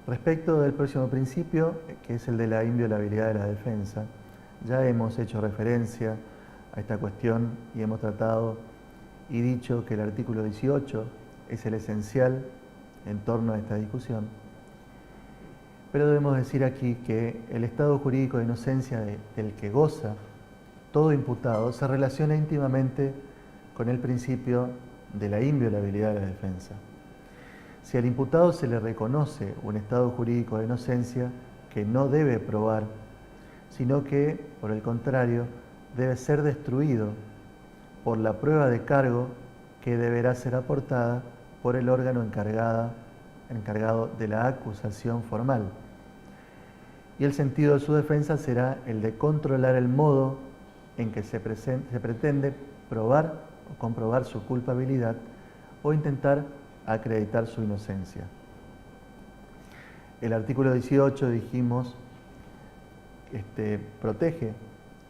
Respecto del próximo principio, que es el de la inviolabilidad de la defensa, ya hemos hecho referencia a esta cuestión y hemos tratado y dicho que el artículo 18 es el esencial en torno a esta discusión. Pero debemos decir aquí que el estado jurídico de inocencia del que goza todo imputado se relaciona íntimamente con el principio de la inviolabilidad de la defensa. Si al imputado se le reconoce un estado jurídico de inocencia que no debe probar, sino que, por el contrario, debe ser destruido por la prueba de cargo que deberá ser aportada por el órgano encargado de la acusación formal. Y el sentido de su defensa será el de controlar el modo en que se pretende probar o comprobar su culpabilidad o intentar acreditar su inocencia. El artículo 18, dijimos, protege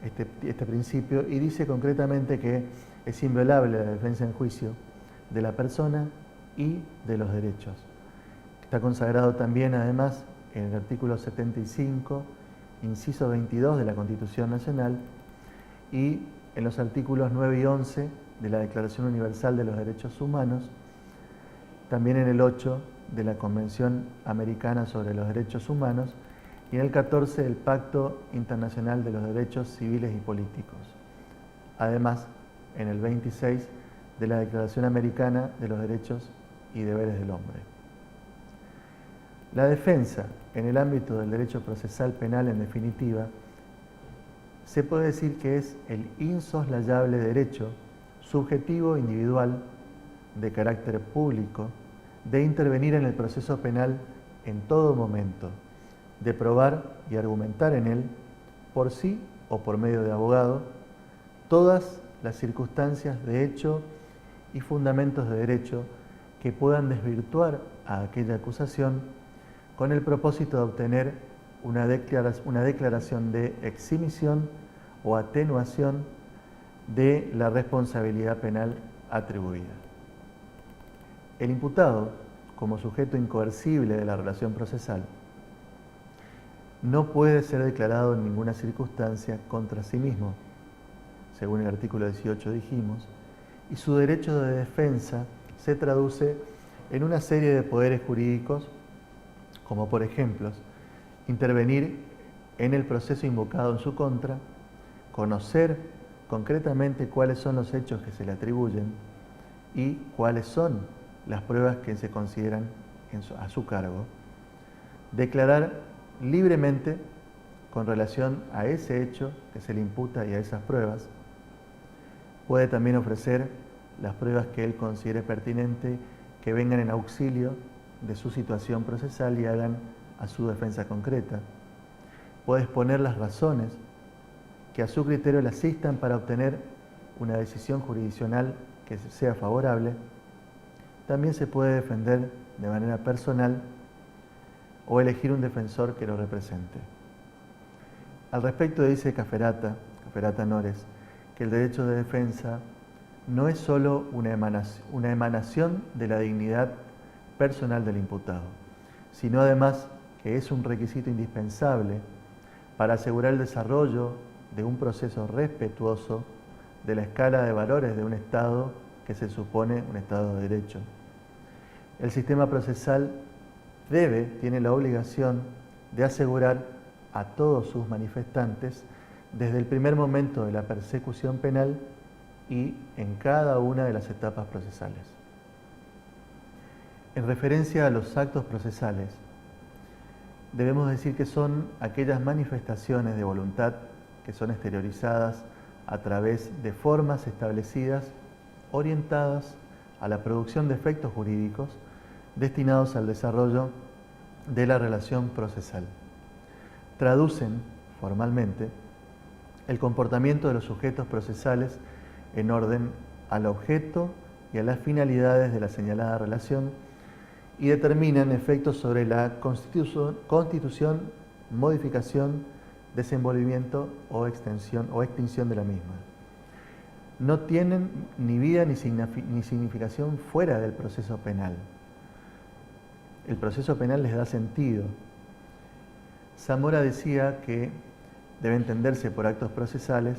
este principio y dice concretamente que es inviolable la defensa en juicio de la persona y de los derechos. Está consagrado también, además, en el artículo 75, inciso 22 de la Constitución Nacional y en los artículos 9 y 11 de la Declaración Universal de los Derechos Humanos, también en el 8 de la Convención Americana sobre los Derechos Humanos y en el 14 del Pacto Internacional de los Derechos Civiles y Políticos. Además, en el 26 de la Declaración Americana de los Derechos y Deberes del Hombre. La defensa, en el ámbito del derecho procesal penal en definitiva, se puede decir que es el insoslayable derecho subjetivo individual de carácter público de intervenir en el proceso penal en todo momento, de probar y argumentar en él, por sí o por medio de abogado, todas las circunstancias de hecho y fundamentos de derecho que puedan desvirtuar a aquella acusación con el propósito de obtener una declaración de exhibición o atenuación de la responsabilidad penal atribuida. El imputado, como sujeto incoercible de la relación procesal, no puede ser declarado en ninguna circunstancia contra sí mismo, según el artículo 18 dijimos, y su derecho de defensa se traduce en una serie de poderes jurídicos, como por ejemplo, intervenir en el proceso invocado en su contra, conocer concretamente cuáles son los hechos que se le atribuyen y cuáles son las pruebas que se consideran a su cargo, declarar libremente con relación a ese hecho que se le imputa y a esas pruebas, puede también ofrecer las pruebas que él considere pertinente que vengan en auxilio de su situación procesal y hagan a su defensa concreta. Puede exponer las razones que a su criterio le asistan para obtener una decisión jurisdiccional que sea favorable. También se puede defender de manera personal o elegir un defensor que lo represente. Al respecto dice Cafferata Nores, que el derecho de defensa no es solo una emanación de la dignidad personal del imputado, sino además que es un requisito indispensable para asegurar el desarrollo de un proceso respetuoso de la escala de valores de un Estado que se supone un Estado de Derecho. El sistema procesal tiene la obligación de asegurar a todos sus manifestantes desde el primer momento de la persecución penal y en cada una de las etapas procesales. En referencia a los actos procesales, debemos decir que son aquellas manifestaciones de voluntad que son exteriorizadas a través de formas establecidas orientadas a la producción de efectos jurídicos destinados al desarrollo de la relación procesal. Traducen formalmente el comportamiento de los sujetos procesales en orden al objeto y a las finalidades de la señalada relación y determinan efectos sobre la constitución, modificación, desenvolvimiento o extinción de la misma. No tienen ni vida ni significación fuera del proceso penal. el proceso penal les da sentido. Zamora decía que debe entenderse por actos procesales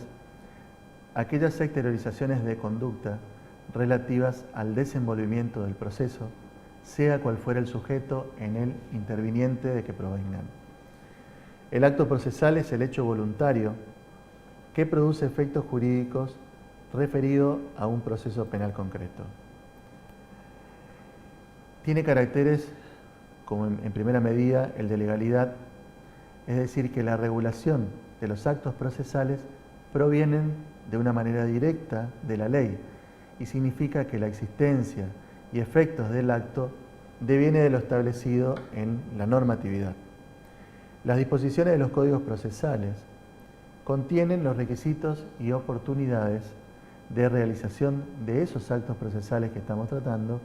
aquellas exteriorizaciones de conducta relativas al desenvolvimiento del proceso, sea cual fuera el sujeto en el interviniente de que provengan. El acto procesal es el hecho voluntario que produce efectos jurídicos referido a un proceso penal concreto. Tiene caracteres, como en primera medida, el de legalidad, es decir, que la regulación de los actos procesales provienen de una manera directa de la ley y significa que la existencia y efectos del acto deviene de lo establecido en la normatividad. Las disposiciones de los códigos procesales contienen los requisitos y oportunidades de realización de esos actos procesales que estamos tratando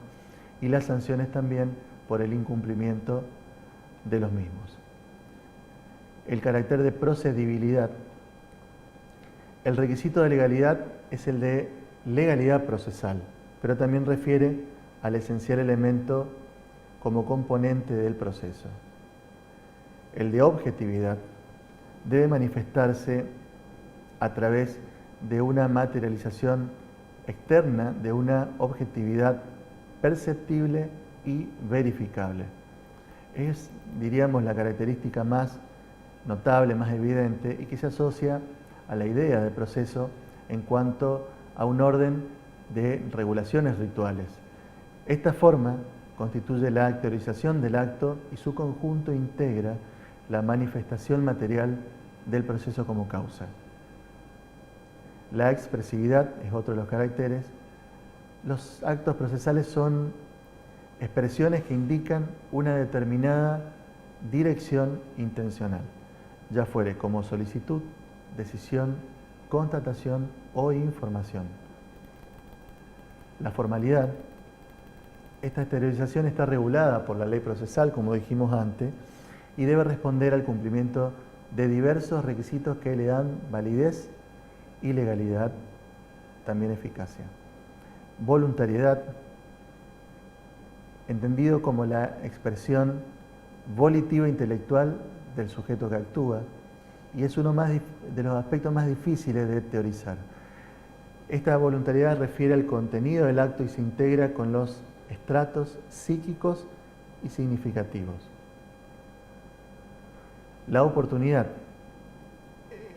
y las sanciones también por el incumplimiento de los mismos. El carácter de procedibilidad. El requisito de legalidad es el de legalidad procesal, pero también refiere al esencial elemento como componente del proceso. El de objetividad debe manifestarse a través de una materialización externa de una objetividad perceptible y verificable. Es, diríamos, la característica más notable, más evidente y que se asocia a la idea de proceso en cuanto a un orden de regulaciones rituales. Esta forma constituye la actorización del acto y su conjunto integra la manifestación material del proceso como causa. La expresividad es otro de los caracteres. Los actos procesales son expresiones que indican una determinada dirección intencional, ya fuere como solicitud, decisión, constatación o información. La formalidad. Esta exteriorización está regulada por la ley procesal, como dijimos antes, y debe responder al cumplimiento de diversos requisitos que le dan validez y legalidad, también eficacia. Voluntariedad, entendido como la expresión volitiva intelectual del sujeto que actúa, y es uno de los aspectos más difíciles de teorizar. Esta voluntariedad refiere al contenido del acto y se integra con los estratos psíquicos y significativos. La oportunidad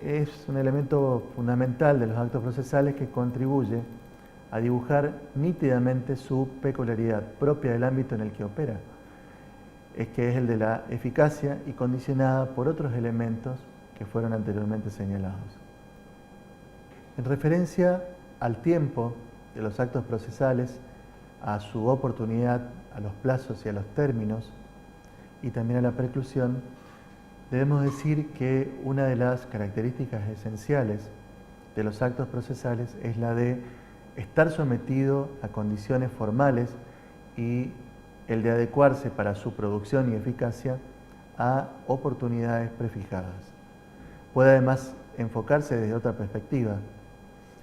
es un elemento fundamental de los actos procesales que contribuye a dibujar nítidamente su peculiaridad propia del ámbito en el que opera, es que es el de la eficacia y condicionada por otros elementos que fueron anteriormente señalados. En referencia al tiempo de los actos procesales, a su oportunidad, a los plazos y a los términos, y también a la preclusión, debemos decir que una de las características esenciales de los actos procesales es la de estar sometido a condiciones formales y el de adecuarse para su producción y eficacia a oportunidades prefijadas. Puede además enfocarse desde otra perspectiva,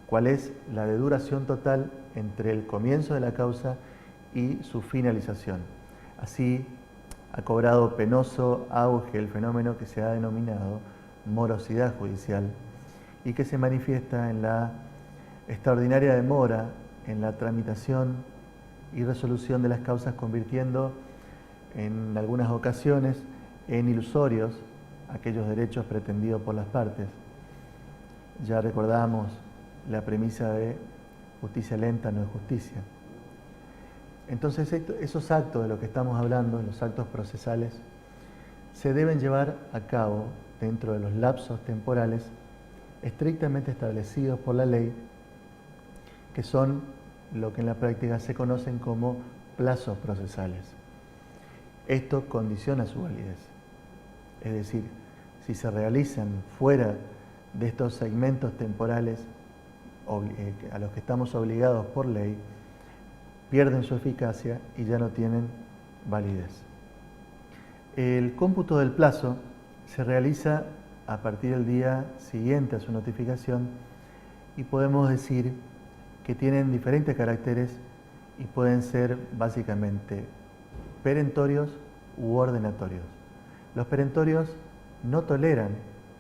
cuál es la de duración total entre el comienzo de la causa y su finalización. Así ha cobrado penoso auge el fenómeno que se ha denominado morosidad judicial y que se manifiesta en la extraordinaria demora en la tramitación y resolución de las causas, convirtiendo en algunas ocasiones en ilusorios aquellos derechos pretendidos por las partes. Ya recordamos la premisa de justicia lenta no es justicia. Entonces, esos actos de los que estamos hablando, los actos procesales, se deben llevar a cabo dentro de los lapsos temporales estrictamente establecidos por la ley, que son lo que en la práctica se conocen como plazos procesales. Esto condiciona su validez. Es decir, si se realizan fuera de estos segmentos temporales a los que estamos obligados por ley, pierden su eficacia y ya no tienen validez. El cómputo del plazo se realiza a partir del día siguiente a su notificación y podemos decir que tienen diferentes caracteres y pueden ser básicamente perentorios u ordenatorios. Los perentorios no toleran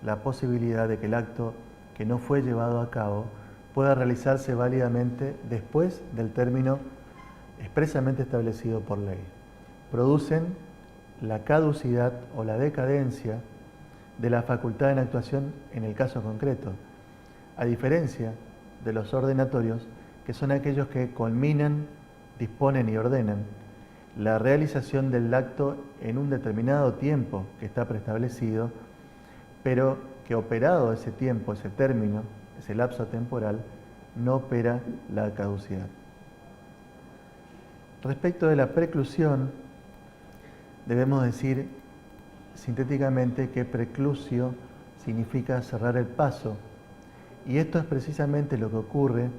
la posibilidad de que el acto que no fue llevado a cabo pueda realizarse válidamente después del término expresamente establecido por ley. Producen la caducidad o la decadencia de la facultad en actuación en el caso concreto, a diferencia de los ordenatorios, que son aquellos que culminan, disponen y ordenan la realización del acto en un determinado tiempo que está preestablecido, pero que operado ese tiempo, ese término, ese lapso temporal, no opera la caducidad. Respecto de la preclusión, debemos decir sintéticamente que preclusio significa cerrar el paso, y esto es precisamente lo que ocurre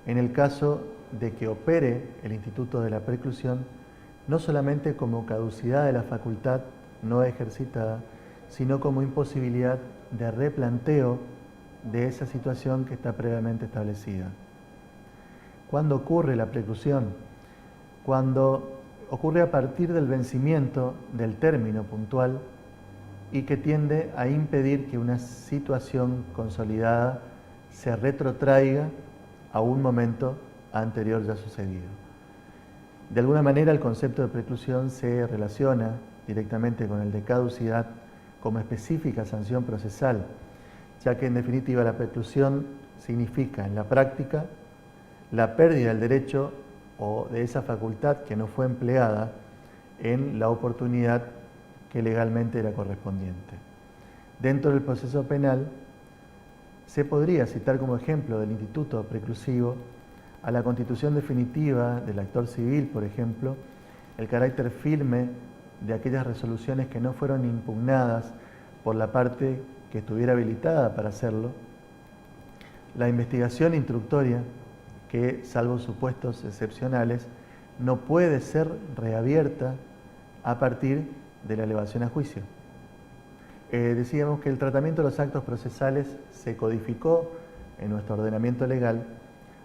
en el caso de que opere el instituto de la preclusión no solamente como caducidad de la facultad no ejercitada, sino como imposibilidad de replanteo de esa situación que está previamente establecida. ¿Cuándo ocurre la preclusión? Cuando ocurre a partir del vencimiento del término puntual y que tiende a impedir que una situación consolidada se retrotraiga a un momento anterior ya sucedido. De alguna manera el concepto de preclusión se relaciona directamente con el de caducidad como específica sanción procesal, ya que en definitiva la preclusión significa en la práctica la pérdida del derecho o de esa facultad que no fue empleada en la oportunidad que legalmente era correspondiente. Dentro del proceso penal se podría citar como ejemplo del instituto preclusivo a la constitución definitiva del actor civil, por ejemplo, el carácter firme de aquellas resoluciones que no fueron impugnadas por la parte que estuviera habilitada para hacerlo, la investigación instructoria, que, salvo supuestos excepcionales, no puede ser reabierta a partir de la elevación a juicio. Decíamos que el tratamiento de los actos procesales se codificó en nuestro ordenamiento legal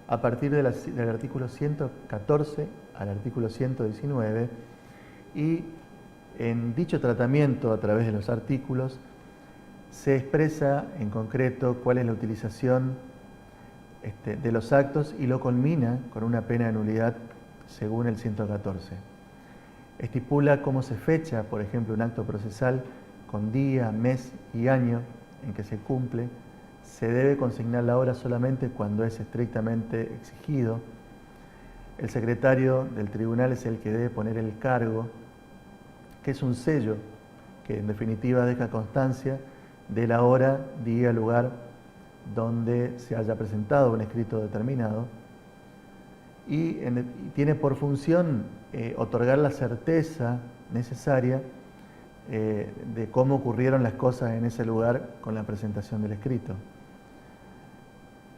a partir del artículo 114 al artículo 119, y en dicho tratamiento, a través de los artículos, se expresa en concreto cuál es la utilización de los actos y lo culmina con una pena de nulidad según el 114. Estipula cómo se fecha, por ejemplo, un acto procesal con día, mes y año en que se cumple. Se debe consignar la hora solamente cuando es estrictamente exigido. El secretario del tribunal es el que debe poner el cargo, que es un sello que en definitiva deja constancia de la hora, día, lugar donde se haya presentado un escrito determinado, y tiene por función otorgar la certeza necesaria de cómo ocurrieron las cosas en ese lugar con la presentación del escrito.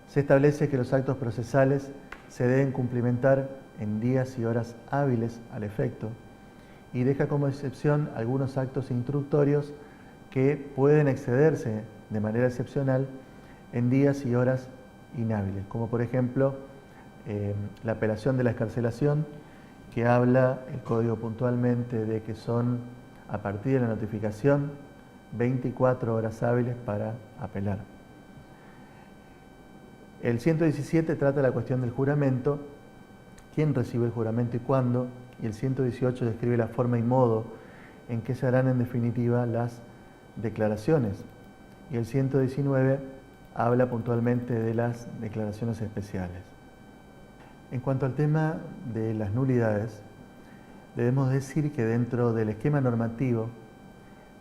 Se establece que los actos procesales se deben cumplimentar en días y horas hábiles al efecto, y deja como excepción algunos actos instructorios que pueden excederse de manera excepcional en días y horas inhábiles, como por ejemplo la apelación de la excarcelación, que habla el Código puntualmente de que son a partir de la notificación 24 horas hábiles para apelar. El 117 trata la cuestión del juramento, quién recibe el juramento y cuándo, y el 118 describe la forma y modo en que se harán en definitiva las declaraciones, y el 119 habla puntualmente de las declaraciones especiales. En cuanto al tema de las nulidades, debemos decir que dentro del esquema normativo,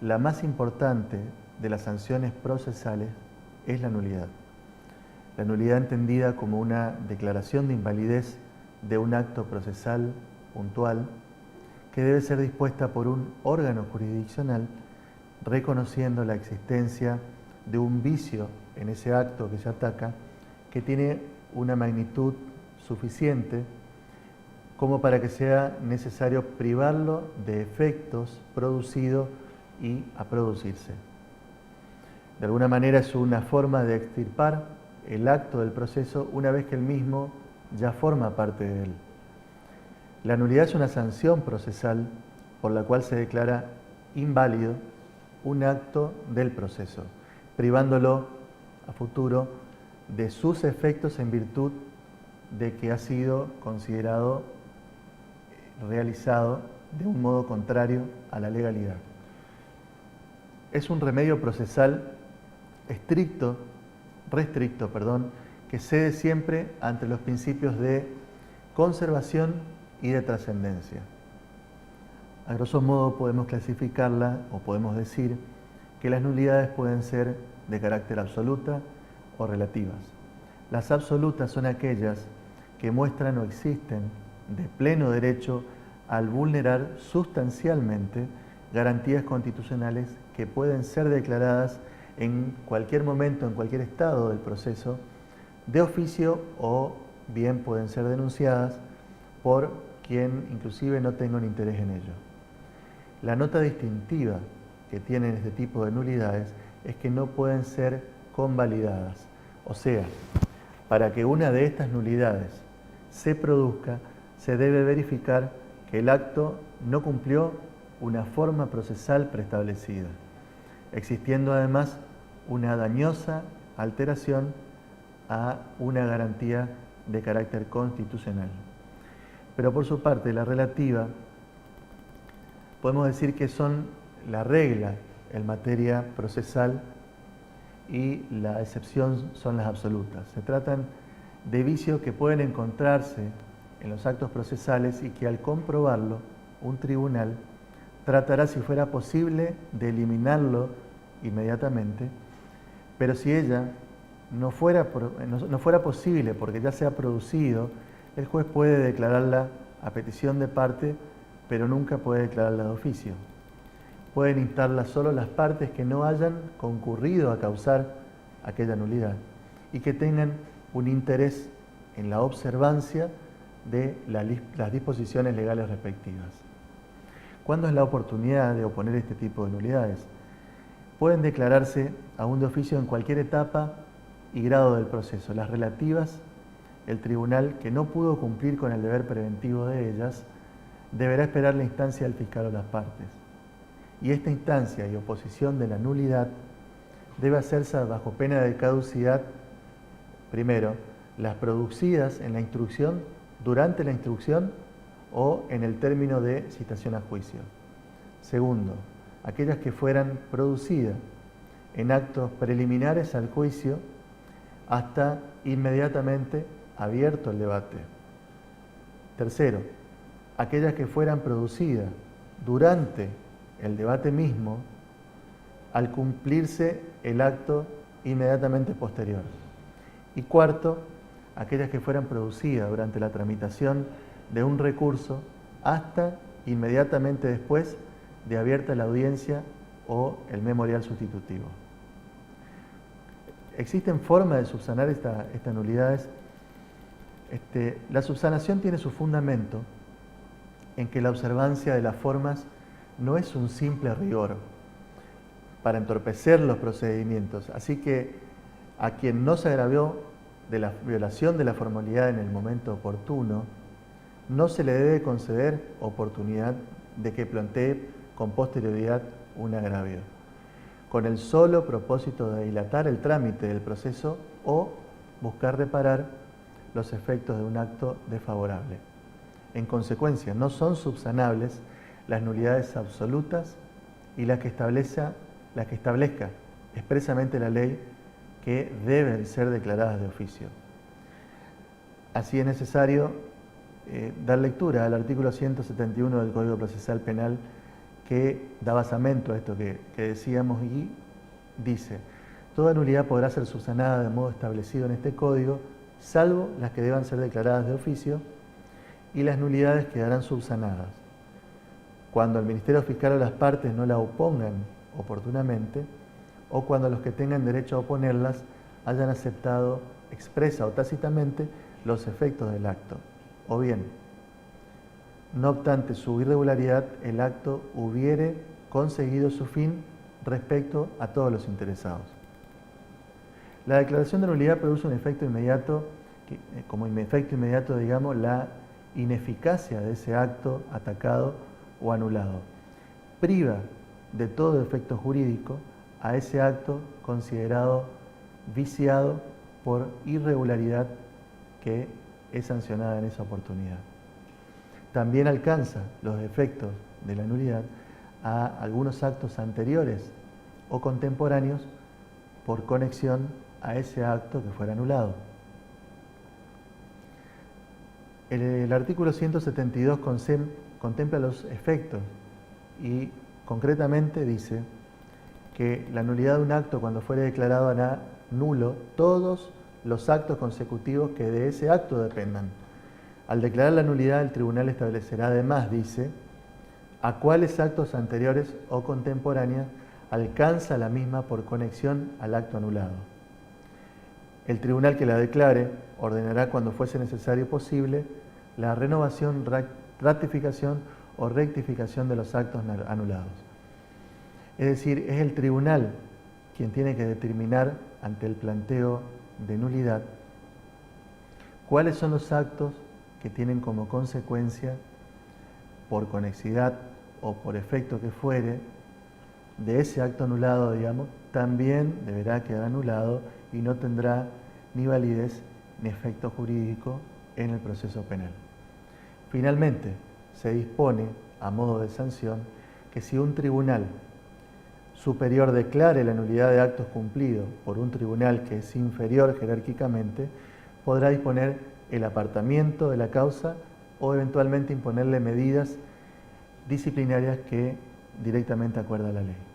la más importante de las sanciones procesales es la nulidad. La nulidad entendida como una declaración de invalidez de un acto procesal puntual que debe ser dispuesta por un órgano jurisdiccional reconociendo la existencia de un vicio en ese acto que se ataca que tiene una magnitud suficiente como para que sea necesario privarlo de efectos producidos y a producirse. De alguna manera es una forma de extirpar el acto del proceso una vez que el mismo ya forma parte de él. La nulidad es una sanción procesal por la cual se declara inválido un acto del proceso, privándolo a futuro de sus efectos en virtud de que ha sido considerado realizado de un modo contrario a la legalidad. Es un remedio procesal restricto, que cede siempre ante los principios de conservación y de trascendencia. A grosso modo podemos clasificarla o podemos decir que las nulidades pueden ser de carácter absoluta o relativas. Las absolutas son aquellas que muestran o existen de pleno derecho al vulnerar sustancialmente garantías constitucionales que pueden ser declaradas en cualquier momento, en cualquier estado del proceso, de oficio o bien pueden ser denunciadas por quien inclusive no tenga un interés en ello. La nota distintiva que tienen este tipo de nulidades es que no pueden ser convalidadas. O sea, para que una de estas nulidades se produzca, se debe verificar que el acto no cumplió una forma procesal preestablecida, existiendo además una dañosa alteración a una garantía de carácter constitucional. Pero por su parte, la relativa, podemos decir que son la regla en materia procesal y la excepción son las absolutas. Se tratan de vicios que pueden encontrarse en los actos procesales y que al comprobarlo, un tribunal tratará, si fuera posible, de eliminarlo inmediatamente, pero si ella no fuera posible porque ya se ha producido, el juez puede declararla a petición de parte, pero nunca puede declararla de oficio. Pueden instarla solo las partes que no hayan concurrido a causar aquella nulidad y que tengan un interés en la observancia de las disposiciones legales respectivas. ¿Cuándo es la oportunidad de oponer este tipo de nulidades? Pueden declararse aún de oficio en cualquier etapa y grado del proceso. Las relativas, el tribunal que no pudo cumplir con el deber preventivo de ellas, deberá esperar la instancia del fiscal o las partes. Y esta instancia y oposición de la nulidad debe hacerse bajo pena de caducidad, primero, las producidas en la instrucción, durante la instrucción o en el término de citación a juicio. Segundo, aquellas que fueran producidas en actos preliminares al juicio hasta inmediatamente abierto el debate. Tercero, aquellas que fueran producidas durante el debate mismo al cumplirse el acto inmediatamente posterior. Y cuarto, aquellas que fueran producidas durante la tramitación de un recurso hasta inmediatamente después de abierta la audiencia o el memorial sustitutivo. ¿Existen formas de subsanar estas nulidades? La subsanación tiene su fundamento en que la observancia de las formas no es un simple rigor para entorpecer los procedimientos. Así que a quien no se agravió de la violación de la formalidad en el momento oportuno, no se le debe conceder oportunidad de que plantee con posterioridad un agravio, con el solo propósito de dilatar el trámite del proceso o buscar reparar los efectos de un acto desfavorable. En consecuencia, no son subsanables las nulidades absolutas y las que establezca expresamente la ley que deben ser declaradas de oficio. Así es necesario dar lectura al artículo 171 del Código Procesal Penal que da basamento a esto que decíamos y dice: toda nulidad podrá ser subsanada de modo establecido en este código, salvo las que deban ser declaradas de oficio, y las nulidades quedarán subsanadas cuando el Ministerio Fiscal o las partes no la opongan oportunamente, o cuando los que tengan derecho a oponerlas hayan aceptado expresa o tácitamente los efectos del acto, o bien, no obstante su irregularidad, el acto hubiere conseguido su fin respecto a todos los interesados. La declaración de nulidad produce un efecto inmediato, como efecto inmediato, digamos, la ineficacia de ese acto atacado o anulado. Priva de todo efecto jurídico a ese acto considerado viciado por irregularidad que es sancionada en esa oportunidad. También alcanza los efectos de la nulidad a algunos actos anteriores o contemporáneos por conexión a ese acto que fuera anulado. El artículo 172 contempla los efectos y concretamente dice que la nulidad de un acto cuando fuere declarado hará nulo todos los actos consecutivos que de ese acto dependan. Al declarar la nulidad, el tribunal establecerá además, dice, a cuáles actos anteriores o contemporáneos alcanza la misma por conexión al acto anulado. El tribunal que la declare ordenará cuando fuese necesario y posible la renovación, ratificación o rectificación de los actos anulados. Es decir, es el tribunal quien tiene que determinar ante el planteo de nulidad cuáles son los actos que tienen como consecuencia, por conexidad o por efecto que fuere, de ese acto anulado, digamos, también deberá quedar anulado y no tendrá ni validez ni efecto jurídico en el proceso penal. Finalmente, se dispone, a modo de sanción, que si un tribunal superior declare la nulidad de actos cumplidos por un tribunal que es inferior jerárquicamente, podrá disponer el apartamiento de la causa o eventualmente imponerle medidas disciplinarias que directamente acuerda la ley.